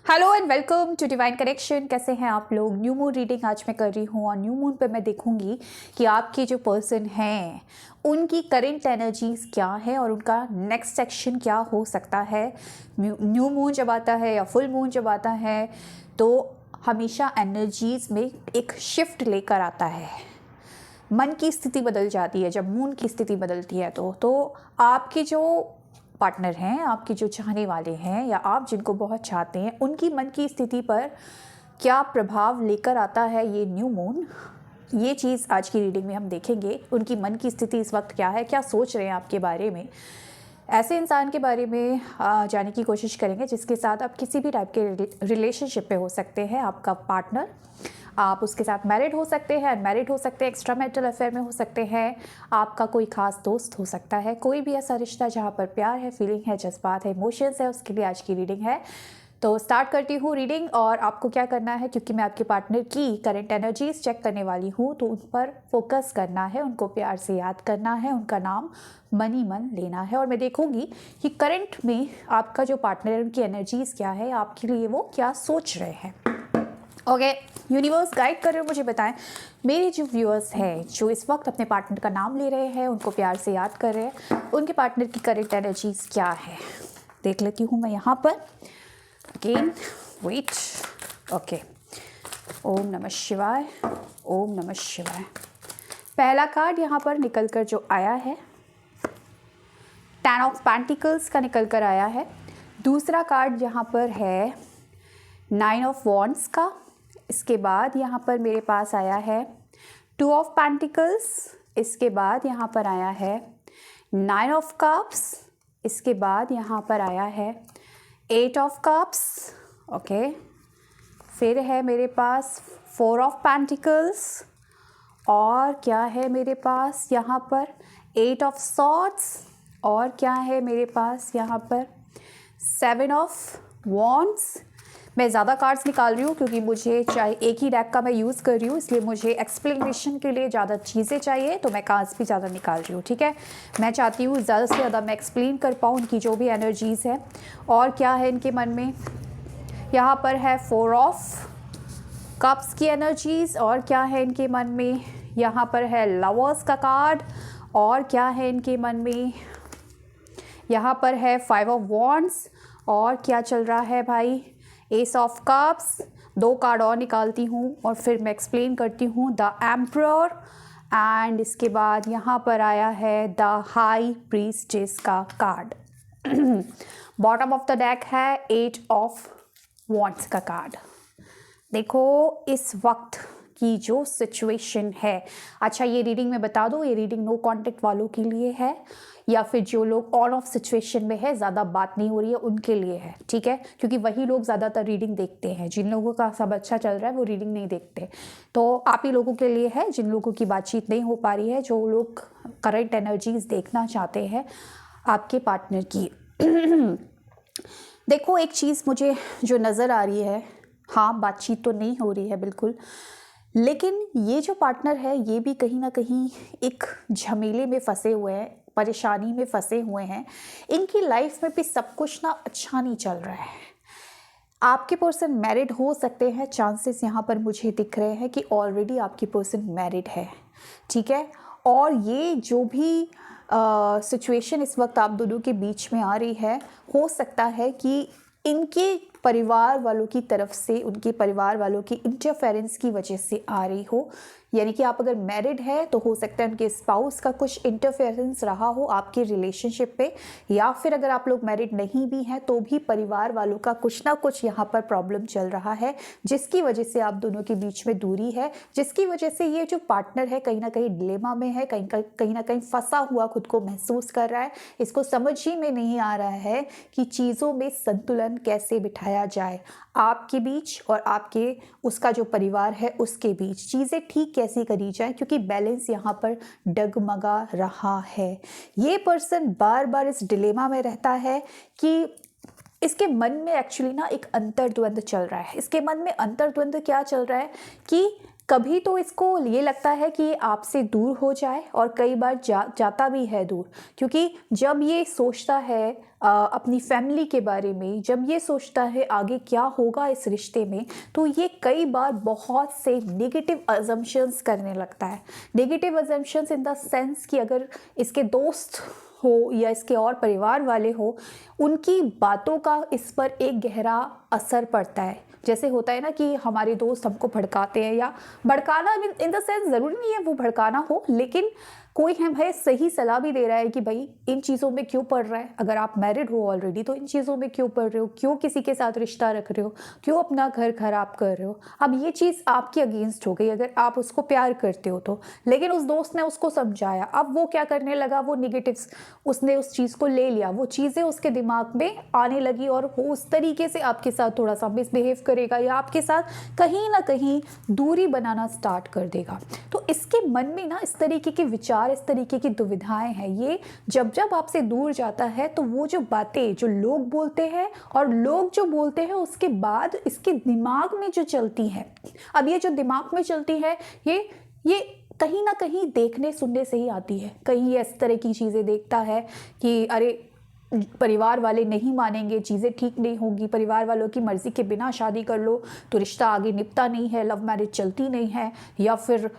Hello and welcome to Divine Connection. कैसे हैं आप लोग? न्यू मून रीडिंग आज मैं कर रही हूँ और न्यू मून पे मैं देखूंगी कि आपके जो पर्सन हैं उनकी करंट एनर्जीज क्या है और उनका नेक्स्ट सेक्शन क्या हो सकता है। न्यू मून जब आता है या फुल मून जब आता है तो हमेशा एनर्जीज में एक शिफ्ट लेकर आता है। मन की स्थिति बदल जाती है जब मून की स्थिति बदलती है तो आपके जो पार्टनर हैं, आपके जो चाहने वाले हैं या आप जिनको बहुत चाहते हैं, उनकी मन की स्थिति पर क्या प्रभाव लेकर आता है ये न्यू मून, ये चीज़ आज की रीडिंग में हम देखेंगे। उनकी मन की स्थिति इस वक्त क्या है, क्या सोच रहे हैं आपके बारे में। ऐसे इंसान के बारे में जाने की कोशिश करेंगे जिसके साथ आप किसी भी टाइप के रिलेशनशिप पे हो सकते हैं। आपका पार्टनर, आप उसके साथ मैरिड हो सकते हैं, अनमैरिड हो सकते हैं, एक्स्ट्रा मैरिटल अफेयर में हो सकते हैं, आपका कोई खास दोस्त हो सकता है। कोई भी ऐसा रिश्ता जहाँ पर प्यार है, फीलिंग है, जज्बात है, इमोशंस है, उसके लिए आज की रीडिंग है। तो स्टार्ट करती हूँ रीडिंग। और आपको क्या करना है, क्योंकि मैं आपके पार्टनर की करंट एनर्जीज चेक करने वाली हूँ, तो उन पर फोकस करना है, उनको प्यार से याद करना है, उनका नाम मन ही मन लेना है। और मैं देखूंगी कि करंट में आपका जो पार्टनर है उनकी एनर्जीज क्या है, आपके लिए वो क्या सोच रहे हैं। ओके, यूनिवर्स गाइड कर रहे हो, मुझे बताएं मेरे जो व्यूअर्स हैं जो इस वक्त अपने पार्टनर का नाम ले रहे हैं, उनको प्यार से याद कर रहे हैं, उनके पार्टनर की करंट एनर्जीज क्या है। देख लेती हूँ मैं यहाँ पर। Again wait. ओके, ओम नमः शिवाय, ओम नमः शिवाय। पहला कार्ड यहाँ पर निकल कर जो आया है, 10 ऑफ पेंटिकल्स का निकल कर आया है। दूसरा कार्ड यहाँ पर है 9 ऑफ वॉन्ड्स का। इसके बाद यहाँ पर मेरे पास आया है 2 ऑफ पेंटिकल्स। इसके बाद यहाँ पर आया है 9 ऑफ कप्स। इसके बाद यहाँ पर आया है 8 ऑफ कप्स। ओके, फिर है मेरे पास 4 ऑफ पेंटिकल्स। और क्या है मेरे पास यहाँ पर 8 ऑफ सॉर्ड्स। और क्या है मेरे पास यहाँ पर 7 ऑफ वॉन्ड्स। मैं ज़्यादा कार्ड्स निकाल रही हूँ क्योंकि मुझे चाहे एक ही डेक का मैं यूज़ कर रही हूँ, इसलिए मुझे एक्सप्लेनेशन के लिए ज़्यादा चीज़ें चाहिए, तो मैं कार्ड्स भी ज़्यादा निकाल रही हूँ। ठीक है, मैं चाहती हूँ ज़्यादा से ज़्यादा मैं एक्सप्लेन कर पाऊँ उनकी जो भी एनर्जीज़ है। और क्या है इनके मन में, यहाँ पर है 4 ऑफ कप्स की एनर्जीज़। और क्या है इनके मन में, यहाँ पर है लवर्स का कार्ड। और क्या है इनके मन में, यहाँ पर है 5 ऑफ वॉन्ड्स। और क्या चल रहा है भाई, एस ऑफ कप्स। 2 कार्ड और निकालती हूँ और फिर मैं एक्सप्लेन करती हूँ। The emperor. एंड इसके बाद यहाँ पर आया है द हाई प्रीस्टेस का card. Bottom of the deck है 8 ऑफ वॉन्ड्स का कार्ड। देखो इस वक्त की जो सिचुएशन है, अच्छा ये रीडिंग में बता दो, ये रीडिंग नो कॉन्टेक्ट वालों के लिए है या फिर जो लोग ऑन ऑफ सिचुएशन में है, ज़्यादा बात नहीं हो रही है, उनके लिए है। ठीक है, क्योंकि वही लोग ज़्यादातर रीडिंग देखते हैं। जिन लोगों का सब अच्छा चल रहा है वो रीडिंग नहीं देखते, तो आप ही लोगों के लिए है जिन लोगों की बातचीत नहीं हो पा रही है, जो लोग करंट एनर्जीज देखना चाहते हैं आपके पार्टनर की। देखो एक चीज़ मुझे जो नज़र आ रही है, हाँ बातचीत तो नहीं हो रही है बिल्कुल, लेकिन ये जो पार्टनर है ये भी कहीं ना कहीं एक झमेले में फंसे हुए हैं, परेशानी में फंसे हुए हैं। इनकी लाइफ में भी सब कुछ ना अच्छा नहीं चल रहा है। आपके पर्सन मैरिड हो सकते हैं, चांसेस यहाँ पर मुझे दिख रहे हैं कि ऑलरेडी आपकी पर्सन मैरिड है। ठीक है, और ये जो भी सिचुएशन इस वक्त आप दोनों के बीच में आ रही है, हो सकता है कि इनके परिवार वालों की तरफ से, उनके परिवार वालों की इंटरफेरेंस की वजह से आ रही हो। यानी कि आप अगर मैरिड है तो हो सकता है उनके स्पाउस का कुछ इंटरफेरेंस रहा हो आपके रिलेशनशिप पे, या फिर अगर आप लोग मैरिड नहीं भी हैं तो भी परिवार वालों का कुछ ना कुछ यहाँ पर प्रॉब्लम चल रहा है, जिसकी वजह से आप दोनों के बीच में दूरी है, जिसकी वजह से ये जो पार्टनर है कहीं ना कहीं डिलेमा में है, कहीं ना कहीं फंसा हुआ खुद को महसूस कर रहा है। इसको समझ ही में नहीं आ रहा है कि चीज़ों में संतुलन कैसे बिठाया जाए, आपके बीच और आपके उसका जो परिवार है उसके बीच चीज़ें ठीक कैसे करी जाए, क्योंकि बैलेंस यहाँ पर डगमगा रहा है। ये पर्सन बार बार इस डिलेमा में रहता है कि इसके मन में एक्चुअली ना एक अंतर्द्वंद चल रहा है। इसके मन में अंतर्द्वंद क्या चल रहा है कि कभी तो इसको ये लगता है कि ये आपसे दूर हो जाए और कई बार जाता भी है दूर, क्योंकि जब ये सोचता है अपनी फैमिली के बारे में, जब ये सोचता है आगे क्या होगा इस रिश्ते में, तो ये कई बार बहुत से नेगेटिव अजम्पशंस करने लगता है। Negative assumptions in the sense कि अगर इसके दोस्त हो या इसके और परिवार वाले हो, उनकी बातों का इस पर एक गहरा असर पड़ता है। जैसे होता है ना कि हमारे दोस्त हमको भड़काते हैं, या भड़काना इन द सेंस ज़रूरी नहीं है वो भड़काना हो, लेकिन कोई हमें सही सलाह भी दे रहा है कि भाई इन चीज़ों में क्यों पड़ रहा है, अगर आप मैरिड हो ऑलरेडी तो इन चीज़ों में क्यों पड़ रहे हो, क्यों किसी के साथ रिश्ता रख रहे हो, क्यों अपना घर खराब कर रहे हो। अब ये चीज़ आपके अगेंस्ट हो गई अगर आप उसको प्यार करते हो तो, लेकिन उस दोस्त ने उसको समझाया, अब वो क्या करने लगा, वो निगेटिव्स उसने उस चीज़ को ले लिया, वो चीज़ें उसके दिमाग में आने लगी और वो उस तरीके से आपके साथ थोड़ा सा मिसबिहेव करेगा या आपके साथ कहीं ना कहीं दूरी बनाना स्टार्ट कर देगा। तो इसके मन में ना इस तरीके के विचार, इस तरीके की दुविधाएं हैं। ये जब जब आपसे दूर जाता है तो वो जो बातें जो लोग बोलते हैं और लोग जो बोलते हैं उसके बाद इसके दिमाग में जो चलती है, अब ये जो दिमाग में चलती है ये कहीं ना कहीं देखने सुनने से ही आती है। कहीं ये इस तरह की चीज़ें देखता है कि अरे परिवार वाले नहीं मानेंगे, चीज़ें ठीक नहीं होंगी, परिवार वालों की मर्ज़ी के बिना शादी कर लो तो रिश्ता आगे निपटा नहीं है, लव मैरिज चलती नहीं है, या फिर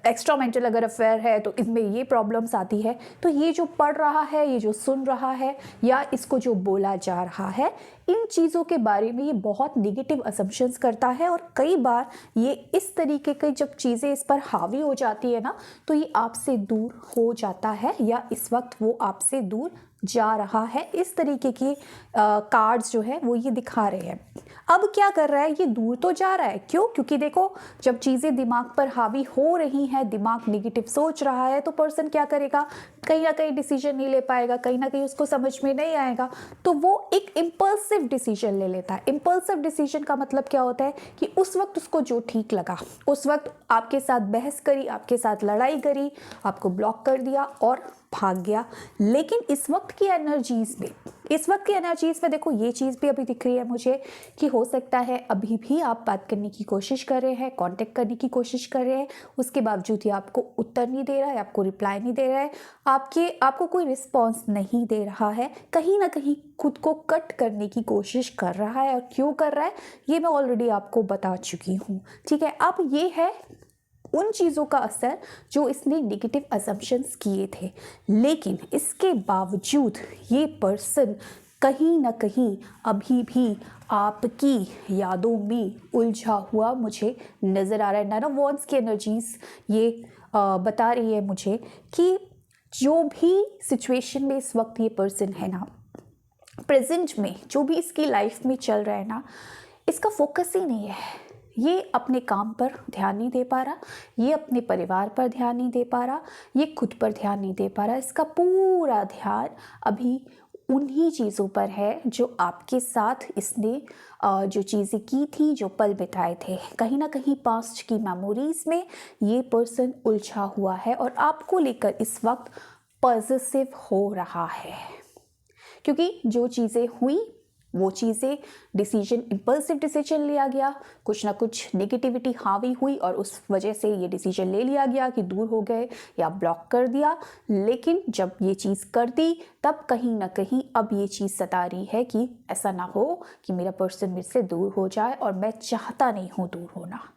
एक्स्ट्रा मेंटल अगर अफेयर है तो इसमें ये प्रॉब्लम्स आती है। तो ये जो पढ़ रहा है, ये जो सुन रहा है, या इसको जो बोला जा रहा है, इन चीज़ों के बारे में ये बहुत निगेटिव असम्पशंस करता है। और कई बार ये इस तरीके की जब चीज़ें इस पर हावी हो जाती है ना, तो ये आपसे दूर हो जाता है, या इस वक्त वो आपसे दूर जा रहा है। इस तरीके की कार्ड्स जो है वो ये दिखा रहे हैं। अब क्या कर रहा है, ये दूर तो जा रहा है, क्यों? क्योंकि देखो जब चीज़ें दिमाग पर हावी हो रही हैं, दिमाग नेगेटिव सोच रहा है, तो पर्सन क्या करेगा, कहीं ना कहीं डिसीजन नहीं ले पाएगा, कहीं ना कहीं उसको समझ में नहीं आएगा, तो वो एक इम्पल्सिव डिसीजन ले लेता है। इम्पल्सिव डिसीजन का मतलब क्या होता है कि उस वक्त उसको जो ठीक लगा, उस वक्त आपके साथ बहस करी, आपके साथ लड़ाई करी, आपको ब्लॉक कर दिया और भाग गया। लेकिन इस वक्त की एनर्जीज में देखो ये चीज़ भी अभी दिख रही है मुझे कि हो सकता है अभी भी आप बात करने की कोशिश कर रहे हैं, कांटेक्ट करने की कोशिश कर रहे हैं, उसके बावजूद ये आपको उत्तर नहीं दे रहा है, आपको रिप्लाई नहीं दे रहा है, आपको कोई रिस्पॉन्स नहीं दे रहा है, कहीं ना कहीं खुद को कट करने की कोशिश कर रहा है। और क्यों कर रहा है ये मैं ऑलरेडी आपको बता चुकी हूँ। ठीक है, अब ये है उन चीज़ों का असर जो इसने नेगेटिव असम्पशंस किए थे, लेकिन इसके बावजूद ये पर्सन कहीं ना कहीं अभी भी आपकी यादों में उलझा हुआ मुझे नज़र आ रहा है। नन ऑफ वॉन्ड्स की एनर्जीज ये बता रही है मुझे कि जो भी सिचुएशन में इस वक्त ये पर्सन है ना, प्रेजेंट में जो भी इसकी लाइफ में चल रहा है ना, इसका फोकस ही नहीं है। ये अपने काम पर ध्यान नहीं दे पा रहा, ये अपने परिवार पर ध्यान नहीं दे पा रहा, ये खुद पर ध्यान नहीं दे पा रहा। इसका पूरा ध्यान अभी उन्हीं चीज़ों पर है जो आपके साथ इसने जो चीज़ें की थी, जो पल बिताए थे। कहीं ना कहीं पास्ट की मेमोरीज में ये पर्सन उलझा हुआ है और आपको लेकर इस वक्त पॉजिटिव हो रहा है, क्योंकि जो चीज़ें हुई वो चीज़ें डिसीजन, इम्पल्सिव डिसीजन लिया गया, कुछ ना कुछ नेगेटिविटी हावी हुई और उस वजह से ये डिसीजन ले लिया गया कि दूर हो गए या ब्लॉक कर दिया। लेकिन जब ये चीज़ कर दी तब कहीं ना कहीं अब ये चीज़ सता रही है कि ऐसा ना हो कि मेरा पर्सन मेरे से दूर हो जाए, और मैं चाहता नहीं हूँ दूर होना,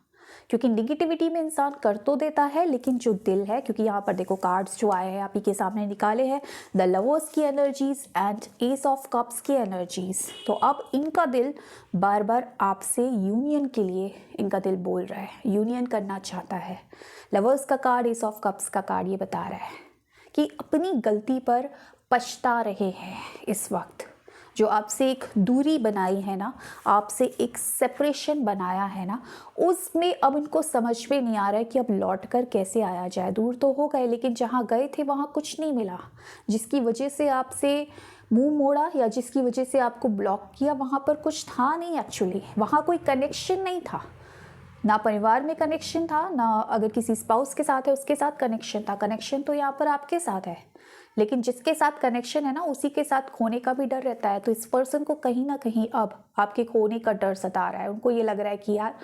क्योंकि निगेटिविटी में इंसान कर तो देता है, लेकिन जो दिल है, क्योंकि यहाँ पर देखो कार्ड्स जो आए हैं आप ही के सामने निकाले हैं, द लवर्स की energies and S of cups की एनर्जीज। तो अब इनका दिल बार बार आपसे यूनियन के लिए इनका दिल बोल रहा है, यूनियन करना चाहता है। लवर्स का कार्ड, एस ऑफ कप्स का कार्ड ये बता रहा है कि अपनी गलती पर पछता रहे हैं इस वक्त। जो आपसे एक दूरी बनाई है ना, आपसे एक सेपरेशन बनाया है ना, उसमें अब इनको समझ में नहीं आ रहा है कि अब लौट कर कैसे आया जाए। दूर तो हो गए, लेकिन जहाँ गए थे वहाँ कुछ नहीं मिला, जिसकी वजह से आपसे मुंह मोड़ा या जिसकी वजह से आपको ब्लॉक किया, वहाँ पर कुछ था नहीं एक्चुअली, वहाँ कोई कनेक्शन नहीं था, ना परिवार में कनेक्शन था, ना अगर किसी स्पाउस के साथ है उसके साथ कनेक्शन था। कनेक्शन तो यहाँ पर आपके साथ है, लेकिन जिसके साथ कनेक्शन है ना उसी के साथ खोने का भी डर रहता है। तो इस पर्सन को कहीं ना कहीं अब आपके खोने का डर सता रहा है। उनको ये लग रहा है कि यार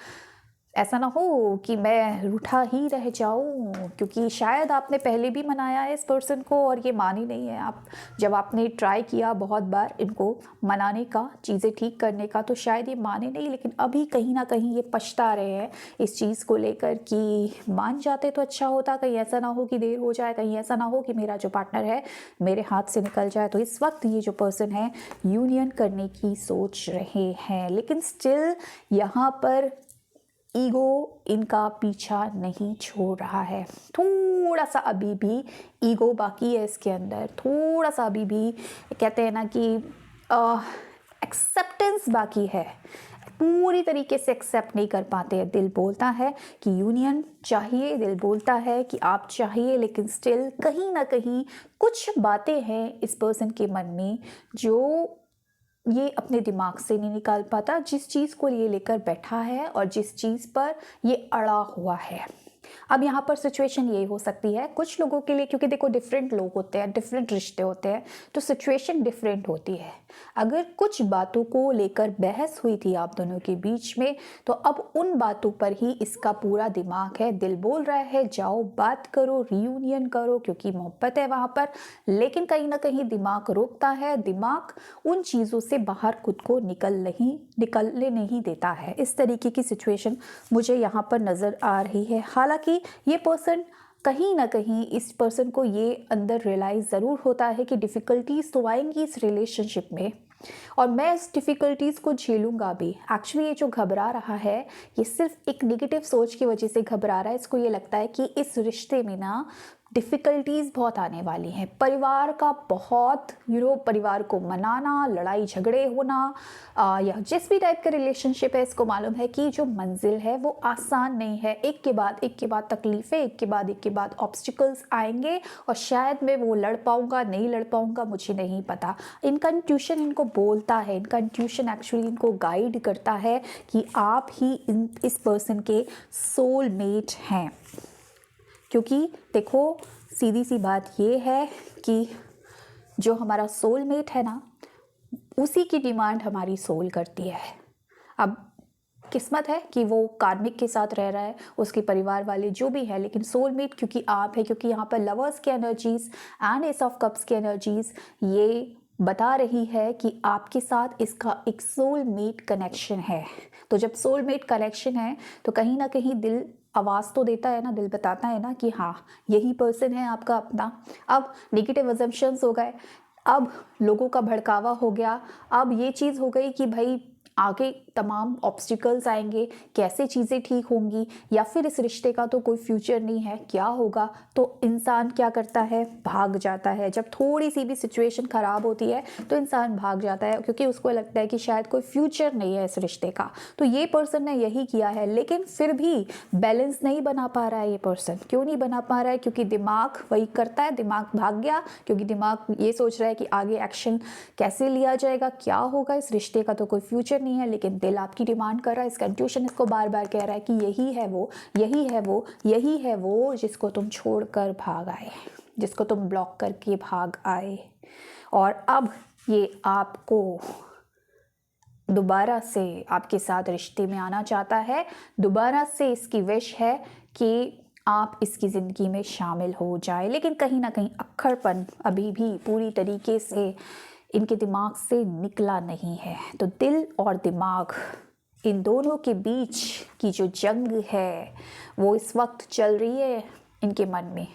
ऐसा ना हो कि मैं रूठा ही रह जाऊं, क्योंकि शायद आपने पहले भी मनाया है इस पर्सन को और ये मान ही नहीं है। आप जब आपने ट्राई किया बहुत बार इनको मनाने का, चीज़ें ठीक करने का, तो शायद ये माने नहीं, लेकिन अभी कहीं ना कहीं ये पछता रहे हैं इस चीज़ को लेकर कि मान जाते तो अच्छा होता, कहीं ऐसा ना हो कि देर हो जाए, कहीं ऐसा ना हो कि मेरा जो पार्टनर है मेरे हाथ से निकल जाए। तो इस वक्त ये जो पर्सन है यूनियन करने की सोच रहे हैं, लेकिन स्टिल यहाँ पर ईगो इनका पीछा नहीं छोड़ रहा है। थोड़ा सा अभी भी ईगो बाकी है इसके अंदर, थोड़ा सा अभी भी कहते हैं ना कि एक्सेप्टेंस बाकी है, पूरी तरीके से एक्सेप्ट नहीं कर पाते हैं। दिल बोलता है कि यूनियन चाहिए, दिल बोलता है कि आप चाहिए, लेकिन स्टिल कहीं ना कहीं कुछ बातें हैं इस पर्सन के मन में जो ये अपने दिमाग से नहीं निकाल पाता, जिस चीज़ को ये लेकर बैठा है और जिस चीज़ पर ये अड़ा हुआ है। अब यहाँ पर सिचुएशन ये हो सकती है कुछ लोगों के लिए, क्योंकि देखो डिफरेंट लोग होते हैं, डिफरेंट रिश्ते होते हैं, तो सिचुएशन डिफरेंट होती है। अगर कुछ बातों को लेकर बहस हुई थी आप दोनों के बीच में, तो अब उन बातों पर ही इसका पूरा दिमाग है। दिल बोल रहा है जाओ बात करो, रियूनियन करो, क्योंकि मोहब्बत है वहाँ पर, लेकिन कहीं ना कहीं दिमाग रोकता है, दिमाग उन चीज़ों से बाहर खुद को निकलने नहीं देता है। इस तरीके की सिचुएशन मुझे यहाँ पर नज़र आ रही है। हालांकि ये पर्सन कहीं ना कहीं, इस पर्सन को ये अंदर रियलाइज़ ज़रूर होता है कि डिफ़िकल्टीज़ तो आएंगी इस रिलेशनशिप में और मैं इस डिफ़िकल्टीज़ को झेलूंगा भी। एक्चुअली ये जो घबरा रहा है ये सिर्फ एक नेगेटिव सोच की वजह से घबरा रहा है। इसको ये लगता है कि इस रिश्ते में ना डिफ़िकल्टीज़ बहुत आने वाली हैं, परिवार का बहुत परिवार को मनाना, लड़ाई झगड़े होना, या जिस भी टाइप का रिलेशनशिप है, इसको मालूम है कि जो मंजिल है वो आसान नहीं है। एक के बाद तकलीफ़ें, एक के बाद ऑब्स्टिकल्स आएंगे और शायद मैं वो लड़ पाऊँगा, नहीं लड़ पाऊँगा, मुझे नहीं पता। इनका इंट्यूशन इनको बोलता है, इनका इंट्यूशन एक्चुअली इनको गाइड करता है कि आप ही इस पर्सन के सोलमेट हैं। क्योंकि देखो सीधी सी बात ये है कि जो हमारा सोलमेट है ना, उसी की डिमांड हमारी सोल करती है। अब किस्मत है कि वो कार्मिक के साथ रह रहा है, उसके परिवार वाले जो भी है, लेकिन सोलमेट क्योंकि आप है, क्योंकि यहाँ पर लवर्स की energies and S of cups की एनर्जीज ये बता रही है कि आपके साथ इसका एक सोलमेट कनेक्शन है। तो जब सोलमेट कनेक्शन है तो कहीं ना कहीं दिल आवाज़ तो देता है ना, दिल बताता है ना कि हाँ यही पर्सन है आपका अपना। अब नेगेटिव अजम्पशंस हो गए, अब लोगों का भड़कावा हो गया, अब ये चीज़ हो गई कि भाई आगे तमाम ऑब्स्टिकल्स आएंगे, कैसे चीज़ें ठीक होंगी, या फिर इस रिश्ते का तो कोई फ्यूचर नहीं है, क्या होगा। तो इंसान क्या करता है, भाग जाता है। जब थोड़ी सी भी सिचुएशन ख़राब होती है तो इंसान भाग जाता है, क्योंकि उसको लगता है कि शायद कोई फ्यूचर नहीं है इस रिश्ते का। तो ये पर्सन ने यही किया है, लेकिन फिर भी बैलेंस नहीं बना पा रहा है ये पर्सन। क्यों नहीं बना पा रहा है? क्योंकि दिमाग वही करता है, दिमाग भाग गया, क्योंकि दिमाग ये सोच रहा है कि आगे एक्शन कैसे लिया जाएगा, क्या होगा, इस रिश्ते का तो कोई फ्यूचर नहीं है। लेकिन दिल आपकी डिमांड कर रहा है, इसका इंट्यूशन इसको बार बार कह रहा है कि यही है वो, यही है वो, यही है वो जिसको तुम छोड़कर भाग आए, जिसको तुम ब्लॉक करके भाग आए। और अब ये आपको दोबारा से आपके साथ रिश्ते में आना चाहता है, दोबारा से इसकी विश है कि आप इसकी ज़िंदगी में शामिल हो जाए। लेकिन कहीं ना कहीं अक्खड़पन अभी भी पूरी तरीके से इनके दिमाग से निकला नहीं है। तो दिल और दिमाग, इन दोनों के बीच की जो जंग है वो इस वक्त चल रही है इनके मन में।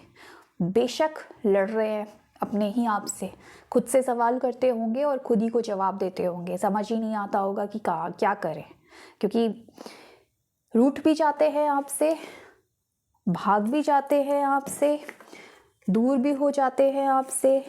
बेशक लड़ रहे हैं अपने ही आप से, खुद से सवाल करते होंगे और खुद ही को जवाब देते होंगे। समझ ही नहीं आता होगा कि क्या करें, क्योंकि रूठ भी जाते हैं आपसे, भाग भी जाते हैं आपसे, दूर भी हो जाते हैं आपसे,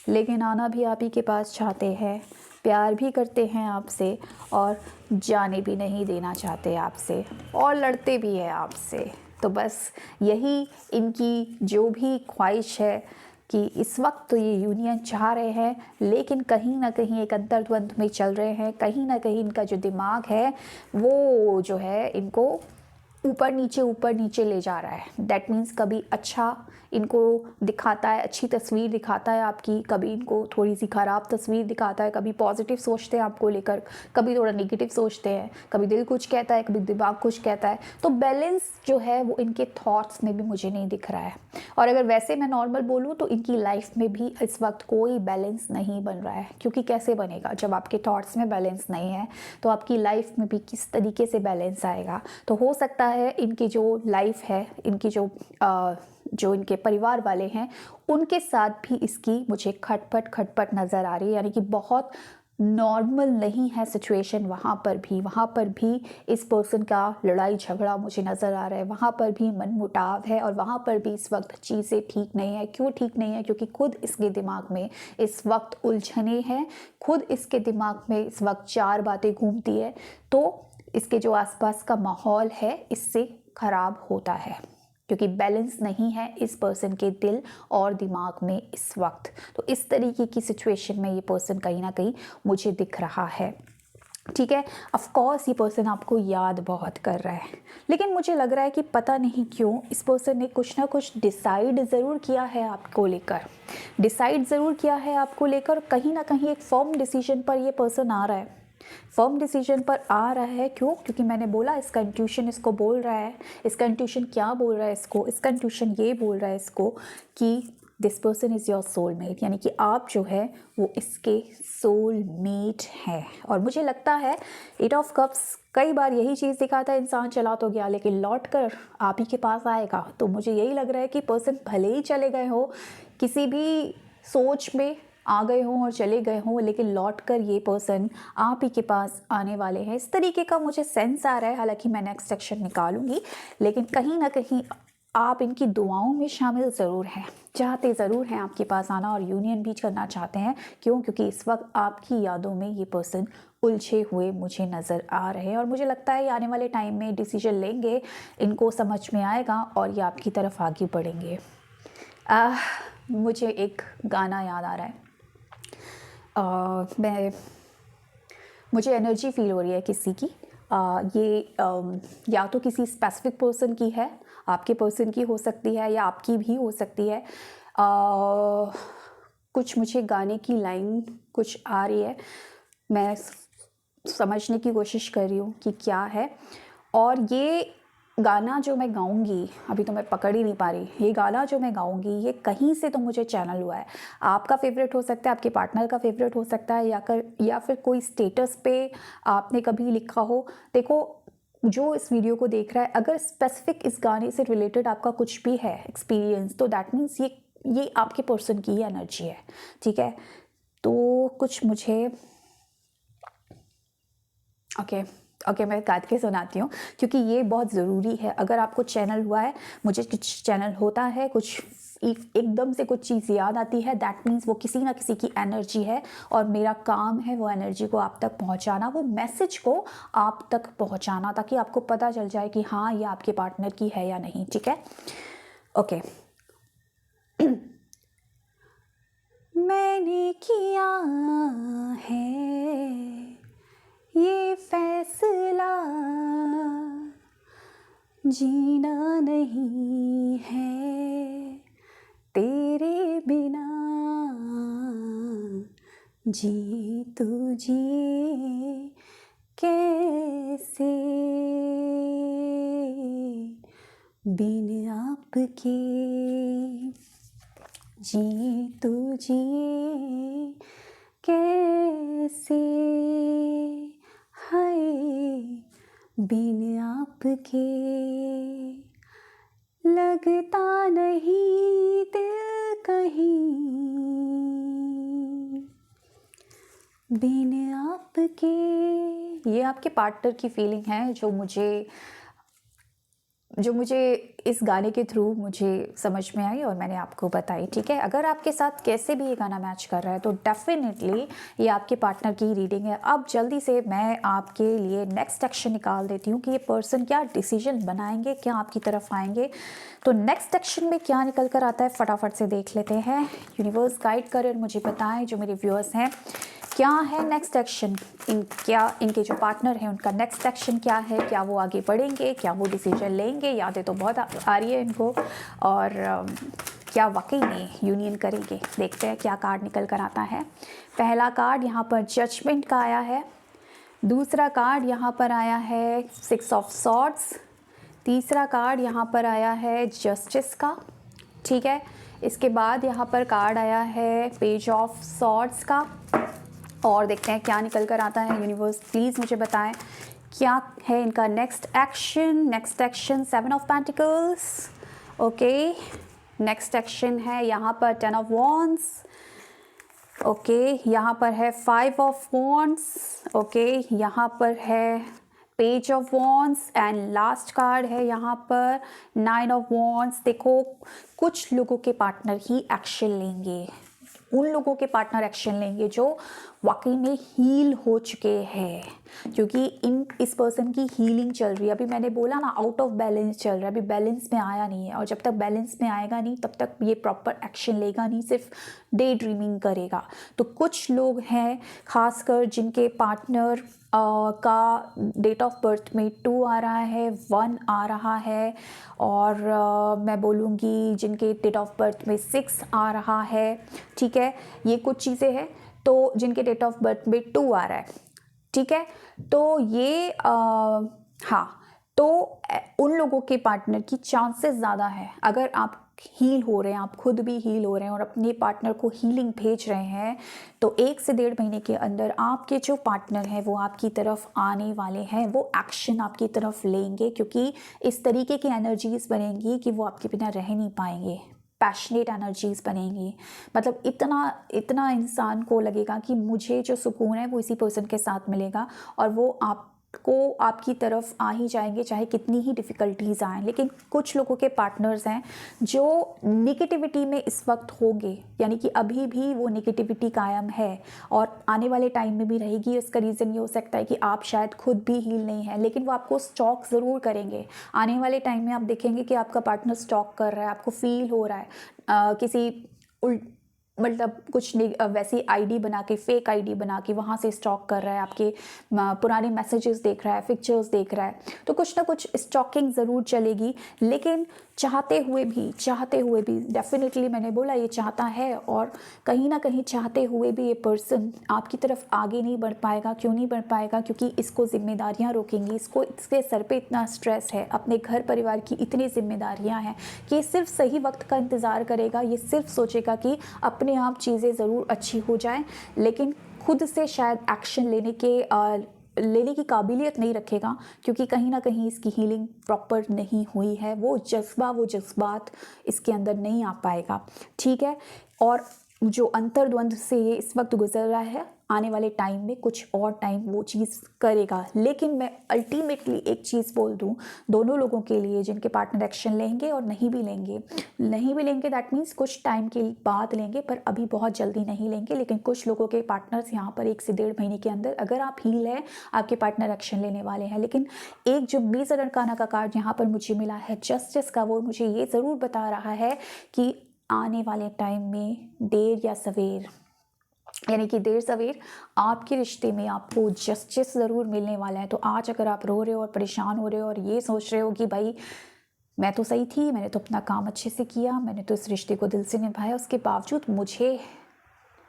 लेकिन आना भी आप ही के पास चाहते हैं, प्यार भी करते हैं आपसे और जाने भी नहीं देना चाहते आपसे, और लड़ते भी हैं आपसे। तो बस यही इनकी जो भी ख्वाहिश है कि इस वक्त तो ये यूनियन चाह रहे हैं, लेकिन कहीं ना कहीं एक अंतर्द्वंद में चल रहे हैं। कहीं ना कहीं इनका जो दिमाग है वो जो है इनको ऊपर नीचे ले जा रहा है। दैट मीन्स कभी अच्छा इनको दिखाता है, अच्छी तस्वीर दिखाता है आपकी, कभी इनको थोड़ी सी ख़राब तस्वीर दिखाता है, कभी पॉजिटिव सोचते हैं आपको लेकर, कभी थोड़ा नेगेटिव सोचते हैं, कभी दिल कुछ कहता है, कभी दिमाग कुछ कहता है। तो बैलेंस जो है वो इनके थॉट्स में भी मुझे नहीं दिख रहा है। और अगर वैसे मैं नॉर्मल बोलूँ तो इनकी लाइफ में भी इस वक्त कोई बैलेंस नहीं बन रहा है, क्योंकि कैसे बनेगा जब आपके थॉट्स में बैलेंस नहीं है, तो आपकी लाइफ में भी किस तरीके से बैलेंस आएगा। तो हो सकता है इनकी जो लाइफ है, इनकी जो इनके परिवार वाले हैं उनके साथ भी इसकी मुझे खटपट नज़र आ रही है, यानी कि बहुत नॉर्मल नहीं है सिचुएशन। वहाँ पर भी इस पर्सन का लड़ाई झगड़ा मुझे नज़र आ रहा है, वहाँ पर भी मनमुटाव है, और वहाँ पर भी इस वक्त चीज़ें ठीक नहीं है। क्यों ठीक नहीं है? क्योंकि खुद इसके दिमाग में इस वक्त उलझने हैं, खुद इसके दिमाग में इस वक्त 4 बातें घूमती है, तो इसके जो आसपास का माहौल है इससे ख़राब होता है, क्योंकि बैलेंस नहीं है इस पर्सन के दिल और दिमाग में इस वक्त। तो इस तरीके की सिचुएशन में ये पर्सन कहीं ना कहीं मुझे दिख रहा है। ठीक है, ऑफ कोर्स ये पर्सन आपको याद बहुत कर रहा है, लेकिन मुझे लग रहा है कि पता नहीं क्यों इस पर्सन ने कुछ ना कुछ डिसाइड ज़रूर किया है आपको लेकर, कहीं ना कहीं एक फर्म डिसीजन पर ये पर्सन आ रहा है। फर्म डिसीजन पर आ रहा है क्यों? क्योंकि मैंने बोला इसका इंट्यूशन इसको बोल रहा है। इसका इंट्यूशन क्या बोल रहा है इसको? इसका इंट्यूशन ये बोल रहा है इसको कि this person is your soulmate, यानी कि आप जो है वो इसके सोलमेट हैं। और मुझे लगता है 8 ऑफ कप्स कई बार यही चीज़ दिखाता है, इंसान चला तो गया लेकिन लौट कर आप ही के पास आएगा। तो मुझे यही लग रहा है कि पर्सन भले ही चले गए हो, किसी भी सोच में आ गए हों और चले गए हों, लेकिन लौट कर ये पर्सन आप ही के पास आने वाले हैं, इस तरीके का मुझे सेंस आ रहा है। हालांकि मैं नेक्स्ट सेक्शन निकालूंगी, लेकिन कहीं ना कहीं आप इनकी दुआओं में शामिल ज़रूर हैं, चाहते ज़रूर हैं आपके पास आना और यूनियन भी करना चाहते हैं। क्यों? क्योंकि इस वक्त आपकी यादों में ये पर्सन उलझे हुए मुझे नज़र आ रहे हैं, और मुझे लगता है ये आने वाले टाइम में डिसीजन लेंगे, इनको समझ में आएगा और ये आपकी तरफ आगे बढ़ेंगे। मुझे एक गाना याद आ रहा है, मुझे एनर्जी फील हो रही है किसी की। ये या तो किसी स्पेसिफिक पर्सन की है, आपके पर्सन की हो सकती है या आपकी भी हो सकती है। कुछ मुझे गाने की लाइन कुछ आ रही है, मैं समझने की कोशिश कर रही हूँ कि क्या है। और ये गाना जो मैं गाऊंगी, अभी तो मैं पकड़ ही नहीं पा रही, ये गाना जो मैं गाऊंगी ये कहीं से तो मुझे चैनल हुआ है। आपका फेवरेट हो सकता है, आपके पार्टनर का फेवरेट हो सकता है, या फिर कोई स्टेटस पे आपने कभी लिखा हो। देखो, जो इस वीडियो को देख रहा है, अगर स्पेसिफिक इस गाने से रिलेटेड आपका कुछ भी है एक्सपीरियंस, तो दैट मीन्स ये आपके पर्सन की ही एनर्जी है। ठीक है, तो कुछ मुझे ओके मैं गा के सुनाती हूँ, क्योंकि ये बहुत ज़रूरी है। अगर आपको चैनल हुआ है, मुझे कुछ चैनल होता है, कुछ एकदम से कुछ चीज़ याद आती है, दैट मीन्स वो किसी ना किसी की एनर्जी है, और मेरा काम है वो एनर्जी को आप तक पहुँचाना, वो मैसेज को आप तक पहुँचाना, ताकि आपको पता चल जाए कि हाँ ये आपके पार्टनर की है या नहीं। ठीक है, ओके। मैंने किया है ये फैसला, जीना नहीं है तेरे बिना, जी तू जी कैसे बिन आपके, जी तू जी कैसे, हाय बिन आपके लगता नहीं दिल कहीं, बिन आपके। ये आपके पार्टनर की फीलिंग है जो मुझे इस गाने के थ्रू मुझे समझ में आई और मैंने आपको बताई। ठीक है, अगर आपके साथ कैसे भी ये गाना मैच कर रहा है तो डेफिनेटली ये आपके पार्टनर की रीडिंग है। अब जल्दी से मैं आपके लिए नेक्स्ट एक्शन निकाल देती हूँ कि ये पर्सन क्या डिसीजन बनाएंगे, क्या आपकी तरफ आएंगे। तो नेक्स्ट एक्शन में क्या निकल कर आता है फटाफट से देख लेते हैं। यूनिवर्स गाइड करे और मुझे बताएं, जो मेरे व्यूअर्स हैं क्या है नेक्स्ट एक्शन, इनके जो पार्टनर हैं उनका नेक्स्ट एक्शन क्या है, क्या वो आगे बढ़ेंगे, क्या वो डिसीजन लेंगे। यादें तो बहुत आ रही है इनको, और क्या वाकई में यूनियन करेंगे। देखते हैं क्या कार्ड निकल कर आता है। पहला कार्ड यहाँ पर जजमेंट का आया है, दूसरा कार्ड यहाँ पर आया है 6 ऑफ सॉर्ड्स, तीसरा कार्ड यहाँ पर आया है जस्टिस का, ठीक है। इसके बाद यहाँ पर कार्ड आया है पेज ऑफ सॉर्ड्स का, और देखते हैं क्या निकल कर आता है। यूनिवर्स प्लीज़ मुझे बताएं क्या है इनका next action. 7 of pentacles, okay. Next action है यहाँ पर 10 ऑफ वॉन्ड्स, ओके। यहाँ पर है 5 ऑफ वॉन्ड्स, ओके। यहाँ पर है page of wands, and last card है यहाँ पर 9 ऑफ वॉन्ड्स। देखो, कुछ लोगों के पार्टनर ही एक्शन लेंगे, उन लोगों के पार्टनर एक्शन लेंगे जो वाकई में हील हो चुके हैं, क्योंकि इस पर्सन की हीलिंग चल रही है। अभी मैंने बोला ना, आउट ऑफ बैलेंस चल रहा है, अभी बैलेंस में आया नहीं है, और जब तक बैलेंस में आएगा नहीं तब तक ये प्रॉपर एक्शन लेगा नहीं, सिर्फ डे ड्रीमिंग करेगा। तो कुछ लोग हैं खासकर जिनके पार्टनर का डेट ऑफ बर्थ में 2 आ रहा है, 1 आ रहा है, और मैं बोलूँगी जिनके डेट ऑफ बर्थ में 6 आ रहा है, ठीक है। ये कुछ चीज़ें हैं। तो जिनके डेट ऑफ बर्थ में 2 आ रहा है, ठीक है। तो ये हाँ, तो उन लोगों के पार्टनर की चांसेस ज़्यादा है। अगर आप हील हो रहे हैं, आप खुद भी हील हो रहे हैं और अपने पार्टनर को हीलिंग भेज रहे हैं, तो 1 से 1.5 महीने के अंदर आपके जो पार्टनर हैं वो आपकी तरफ आने वाले हैं, वो एक्शन आपकी तरफ लेंगे, क्योंकि इस तरीके की एनर्जीज बनेंगी कि वो आपके बिना रह नहीं पाएंगे। पैशनेट एनर्जीज बनेंगी, मतलब इतना इंसान को लगेगा कि मुझे जो सुकून है वो इसी पर्सन के साथ मिलेगा, और वो आपको आपकी तरफ आ ही जाएंगे चाहे कितनी ही डिफ़िकल्टीज़ आएँ। लेकिन कुछ लोगों के पार्टनर्स हैं जो नेगेटिविटी में इस वक्त होंगे, यानी कि अभी भी वो नेगेटिविटी कायम है और आने वाले टाइम में भी रहेगी। इसका रीज़न ये हो सकता है कि आप शायद खुद भी हील नहीं है, लेकिन वो आपको स्टॉक ज़रूर करेंगे। आने वाले टाइम में आप देखेंगे कि आपका पार्टनर स्टॉक कर रहा है, आपको फील हो रहा है किसी मतलब कुछ वैसी आईडी बना के, फेक आईडी बना के वहाँ से स्टॉक कर रहा है, आपके पुराने मैसेजेस देख रहा है, पिक्चर्स देख रहा है। तो कुछ ना कुछ स्टॉकिंग ज़रूर चलेगी, लेकिन चाहते हुए भी डेफिनेटली मैंने बोला ये चाहता है, और कहीं ना कहीं चाहते हुए भी ये पर्सन आपकी तरफ आगे नहीं बढ़ पाएगा। क्यों नहीं बढ़ पाएगा? क्योंकि इसको जिम्मेदारियाँ रोकेंगी, इसके सर पे इतना स्ट्रेस है, अपने घर परिवार की इतनी जिम्मेदारियाँ हैं कि ये सिर्फ सही वक्त का इंतज़ार करेगा। ये सिर्फ सोचेगा कि अपने आप चीज़ें ज़रूर अच्छी हो जाएं, लेकिन खुद से शायद एक्शन लेने की काबिलियत नहीं रखेगा, क्योंकि कहीं ना कहीं इसकी हीलिंग प्रॉपर नहीं हुई है। वो जज्बात इसके अंदर नहीं आ पाएगा, ठीक है। और जो अंतर्द्वंद से ये इस वक्त गुजर रहा है, आने वाले टाइम में कुछ और टाइम वो चीज़ करेगा। लेकिन मैं अल्टीमेटली एक चीज़ बोल दूं दोनों लोगों के लिए, जिनके पार्टनर एक्शन लेंगे और नहीं भी लेंगे, दैट मीन्स कुछ टाइम के बाद लेंगे, पर अभी बहुत जल्दी नहीं लेंगे। लेकिन कुछ लोगों के पार्टनर्स यहाँ पर 1 से 1.5 महीने के अंदर, अगर आप हील है, आपके पार्टनर एक्शन लेने वाले हैं। लेकिन एक जो मेजर अरकाना का कार्ड यहाँ पर मुझे मिला है जस्टिस का, वो मुझे ये ज़रूर बता रहा है कि आने वाले टाइम में देर या सवेर, यानी कि देर सवेर आपके रिश्ते में आपको जस्टिस ज़रूर मिलने वाला है। तो आज अगर आप रो रहे हो और परेशान हो रहे हो और ये सोच रहे हो कि भाई मैं तो सही थी, मैंने तो अपना काम अच्छे से किया, मैंने तो इस रिश्ते को दिल से निभाया, उसके बावजूद मुझे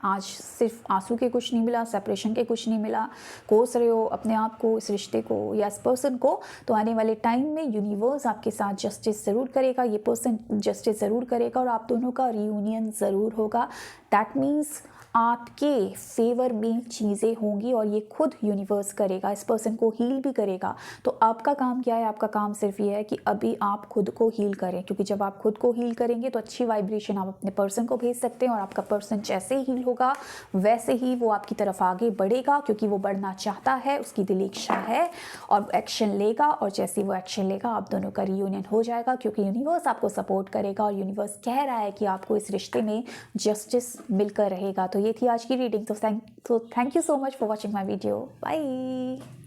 आज सिर्फ आंसू के कुछ नहीं मिला, सेपरेशन के कुछ नहीं मिला, कोस रहे हो अपने आप को, इस रिश्ते को या इस पर्सन को, तो आने वाले टाइम में यूनिवर्स आपके साथ जस्टिस ज़रूर करेगा, ये पर्सन जस्टिस ज़रूर करेगा, और आप दोनों का रियूनियन ज़रूर होगा। दैट मीन्स आपके फेवर में चीज़ें होंगी, और ये खुद यूनिवर्स करेगा, इस पर्सन को हील भी करेगा। तो आपका काम क्या है? आपका काम सिर्फ ये है कि अभी आप खुद को हील करें, क्योंकि जब आप खुद को हील करेंगे तो अच्छी वाइब्रेशन आप अपने पर्सन को भेज सकते हैं, और आपका पर्सन जैसे ही हील होगा वैसे ही वो आपकी तरफ आगे बढ़ेगा, क्योंकि वो बढ़ना चाहता है, उसकी दिली इच्छा है, और एक्शन लेगा, और जैसे ही वो एक्शन लेगा आप दोनों का रियूनियन हो जाएगा, क्योंकि यूनिवर्स आपको सपोर्ट करेगा, और यूनिवर्स कह रहा है कि आपको इस रिश्ते में जस्टिस मिलकर रहेगा। तो ये थी आज की रीडिंग। तो thank you so much for watching my video. Bye.